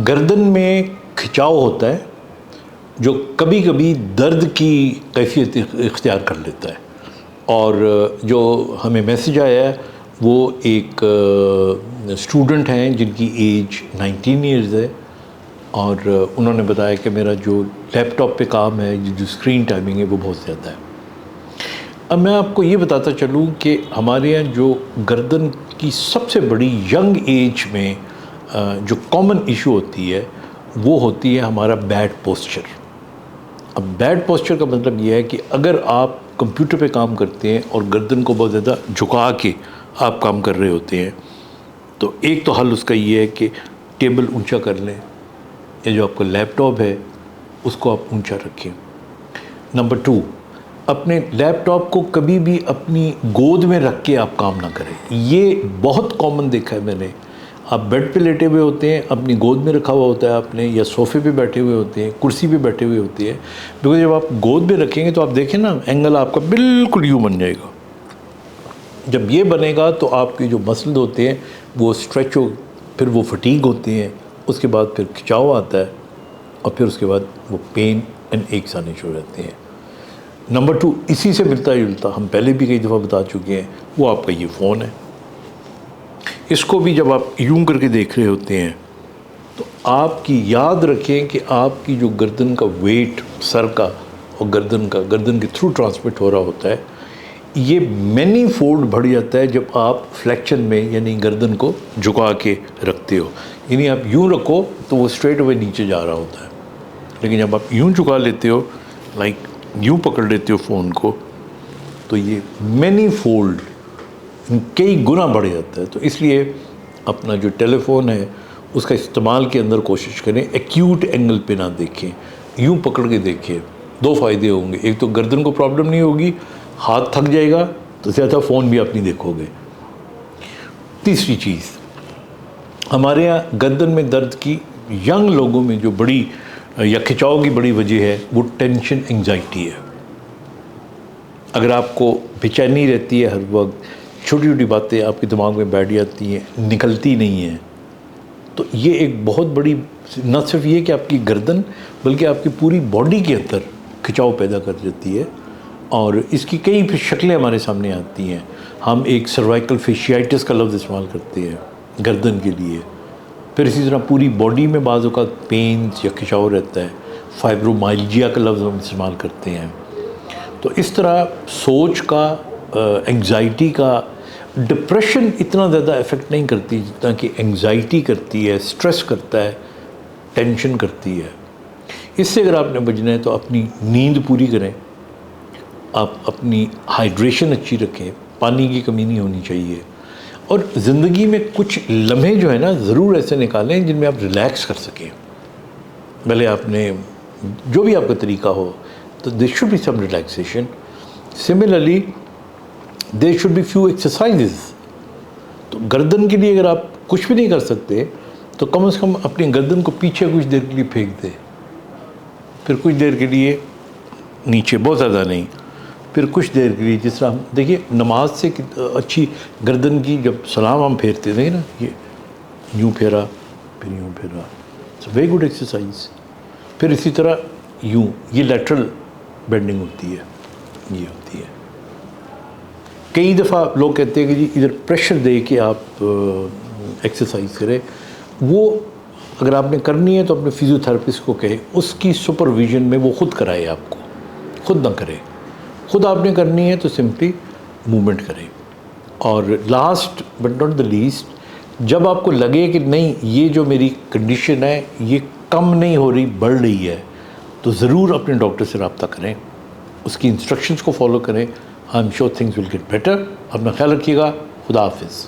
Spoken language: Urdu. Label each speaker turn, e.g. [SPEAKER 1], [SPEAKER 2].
[SPEAKER 1] گردن میں کھچاؤ ہوتا ہے جو کبھی کبھی درد کی کیفیت اختیار کر لیتا ہے، اور جو ہمیں میسیج آیا ہے وہ ایک اسٹوڈنٹ ہیں جن کی ایج 19 ایئرز ہے، اور انہوں نے بتایا کہ میرا جو لیپ ٹاپ پہ کام ہے، جو اسکرین ٹائمنگ ہے وہ بہت زیادہ ہے۔ اب میں آپ کو یہ بتاتا چلوں کہ ہمارے یہاں جو گردن کی سب سے بڑی ینگ ایج میں جو کامن ایشو ہوتی ہے وہ ہوتی ہے ہمارا بیڈ پوسچر۔ اب بیڈ پوسچر کا مطلب یہ ہے کہ اگر آپ کمپیوٹر پہ کام کرتے ہیں اور گردن کو بہت زیادہ جھکا کے آپ کام کر رہے ہوتے ہیں، تو ایک تو حل اس کا یہ ہے کہ ٹیبل اونچا کر لیں، یا جو آپ کا لیپ ٹاپ ہے اس کو آپ اونچا رکھیں۔ نمبر 2، اپنے لیپ ٹاپ کو کبھی بھی اپنی گود میں رکھ کے آپ کام نہ کریں۔ یہ بہت کامن دیکھا ہے میں نے، آپ بیڈ پہ لیٹے ہوئے ہوتے ہیں، اپنی گود میں رکھا ہوا ہوتا ہے آپ نے، یا صوفے پہ بیٹھے ہوئے ہوتے ہیں، کرسی پہ بیٹھے ہوئے ہوتے ہیں، کیونکہ جب آپ گود میں رکھیں گے تو آپ دیکھیں نا اینگل آپ کا بالکل یوں بن جائے گا۔ جب یہ بنے گا تو آپ کے جو مسلز ہوتے ہیں وہ اسٹریچ ہو، پھر وہ فٹیگ ہوتے ہیں، اس کے بعد پھر کھچاؤ آتا ہے، اور پھر اس کے بعد وہ پین اینڈ ایکس آنے شروع ہوتے ہیں۔ نمبر 2، اسی سے ملتا جلتا، ہم پہلے بھی کئی دفعہ بتا چکے ہیں، وہ آپ کا یہ فون ہے۔ اس کو بھی جب آپ یوں کر کے دیکھ رہے ہوتے ہیں تو آپ کی یاد رکھیں کہ آپ کی جو گردن کا ویٹ سر کا اور گردن کے تھرو ٹرانسمٹ ہو رہا ہوتا ہے، یہ مینی فولڈ بڑھ جاتا ہے جب آپ فلیکشن میں یعنی گردن کو جھکا کے رکھتے ہو۔ یعنی آپ یوں رکھو تو وہ اسٹریٹ اوے نیچے جا رہا ہوتا ہے، لیکن جب آپ یوں جھکا لیتے ہو، لائک یوں پکڑ لیتے ہو فون کو، تو یہ مینی فولڈ کئی گنا بڑھ جاتا ہے۔ تو اس لیے اپنا جو ٹیلی فون ہے اس کا استعمال کے اندر کوشش کریں ایکیوٹ اینگل پہ نہ دیکھیں، یوں پکڑ کے دیکھیں۔ 2 فائدے ہوں گے، ایک تو گردن کو پرابلم نہیں ہوگی، ہاتھ تھک جائے گا تو زیادہ فون بھی آپ نہیں دیکھو گے۔ تیسری چیز، ہمارے یہاں گردن میں درد کی ینگ لوگوں میں جو بڑی یا کھچاؤ کی بڑی وجہ ہے وہ ٹینشن، انگزائٹی ہے۔ اگر آپ کو بے چینی رہتی ہے ہر وقت، چھوٹی چھوٹی باتیں آپ کے دماغ میں بیٹھ جاتی ہیں، نکلتی نہیں ہیں، تو یہ ایک بہت بڑی، نہ صرف یہ کہ آپ کی گردن بلکہ آپ کی پوری باڈی کے اندر کھچاؤ پیدا کر دیتی ہے، اور اس کی کئی شکلیں ہمارے سامنے آتی ہیں۔ ہم ایک سروائکل فیشیائٹس کا لفظ استعمال کرتے ہیں گردن کے لیے، پھر اسی طرح پوری باڈی میں بعض اوقات پینز یا کھچاؤ رہتا ہے، فائبرومائلجیا کا لفظ ہم استعمال کرتے ہیں۔ تو اس طرح سوچ کا، انگزائٹی کا، ڈپریشن اتنا زیادہ افیکٹ نہیں کرتی جتنا کہ انگزائٹی کرتی ہے، سٹریس کرتا ہے، ٹینشن کرتی ہے۔ اس سے اگر آپ نے بچنا ہے تو اپنی نیند پوری کریں، آپ اپنی ہائیڈریشن اچھی رکھیں، پانی کی کمی نہیں ہونی چاہیے، اور زندگی میں کچھ لمحے جو ہے نا ضرور ایسے نکالیں جن میں آپ ریلیکس کر سکیں۔ بھلے آپ نے جو بھی آپ کا طریقہ ہو، تو there should be some relaxation. Similarly there should be few exercises. تو گردن کے لیے اگر آپ کچھ بھی نہیں کر سکتے تو کم از کم اپنی گردن کو پیچھے کچھ دیر کے لیے پھینک دیں، پھر کچھ دیر کے لیے نیچے، بہت زیادہ نہیں، پھر کچھ دیر کے لیے، جس طرح ہم دیکھیے نماز سے اچھی گردن کی جب سلام ہم پھیرتے تھے نا، یہ یوں پھیرا پھر یوں پھیرا، اٹس ویری گڈ ایکسرسائز۔ پھر اسی طرح یوں، یہ لیٹرل بینڈنگ ہوتی ہے، یہ ہوتی ہے۔ کئی دفعہ لوگ کہتے ہیں کہ جی ادھر پریشر دے کے آپ ایکسرسائز کریں، وہ اگر آپ نے کرنی ہے تو اپنے فزیو تھراپسٹ کو کہیں، اس کی سپرویژن میں وہ خود کرائے، آپ کو خود نہ کرے۔ خود آپ نے کرنی ہے تو سمپلی موومنٹ کریں۔ اور last but not the least, جب آپ کو لگے کہ نہیں یہ جو میری کنڈیشن ہے یہ کم نہیں ہو رہی، بڑھ رہی ہے، تو ضرور اپنے ڈاکٹر سے رابطہ کریں، اس کی انسٹرکشنز کو فالو کریں۔ I am sure things will get better. اپنا خیال رکھیے گا۔ خدا حافظ۔